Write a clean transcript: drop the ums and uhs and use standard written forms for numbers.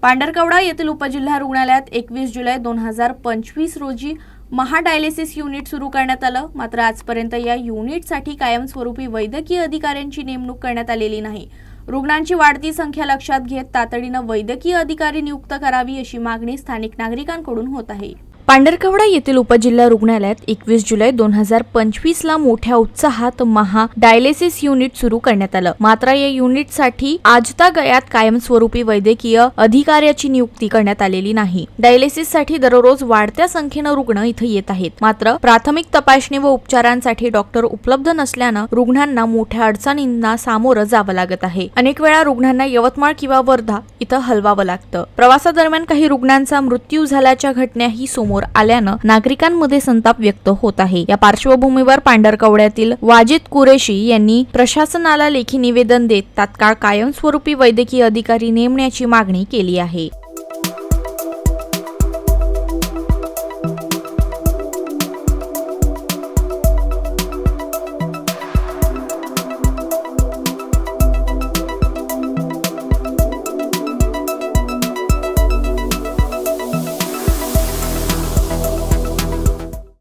पांढरकवडा येथील उपजिल्हा रुग्णालयात 21 जुलै 2025 रोजी महाडायलिसिस युनिट सुरू करण्यात आलं। मात्र आजपर्यंत या युनिटसाठी कायमस्वरूपी वैद्यकीय अधिकाऱ्यांची नेमणूक करण्यात आलेली नाही। रुग्णांची वाढती संख्या लक्षात घेत तातडीनं वैद्यकीय अधिकारी नियुक्त करावी अशी मागणी स्थानिक नागरिकांकडून होत आहे। पांढरकवडा येथील उपजिल्हा रुग्णालयात 21 जुलै 2025 ला मोठ्या उत्साहात डायलिसिस युनिट सुरू करण्यात आलं। मात्र या युनिटसाठी आजतागायत कायमस्वरूपी वैद्यकीय अधिकाऱ्याची नियुक्ती करण्यात आलेली नाही। डायलिसिससाठी दररोज वाढत्या संख्येने रुग्ण इथे येत आहेत। मात्र प्राथमिक तपासणी व उपचारांसाठी डॉक्टर उपलब्ध नसल्यानं रुग्णांना मोठ्या अडचणींना सामोरं जावं लागत आहे। अनेक वेळा रुग्णांना यवतमाळ किंवा वर्धा इथं हलवावं लागतं। प्रवासादरम्यान काही रुग्णांचा मृत्यू झाल्याच्या घटनाही समोर आल्यानं नागरिकांमध्ये संताप व्यक्त होत आहे। या पार्श्वभूमीवर पांढरकवड्यातील वाजिद कुरेशी यांनी प्रशासनाला लेखी निवेदन देत तात्काळ कायमस्वरूपी वैद्यकीय अधिकारी नेमण्याची मागणी केली आहे।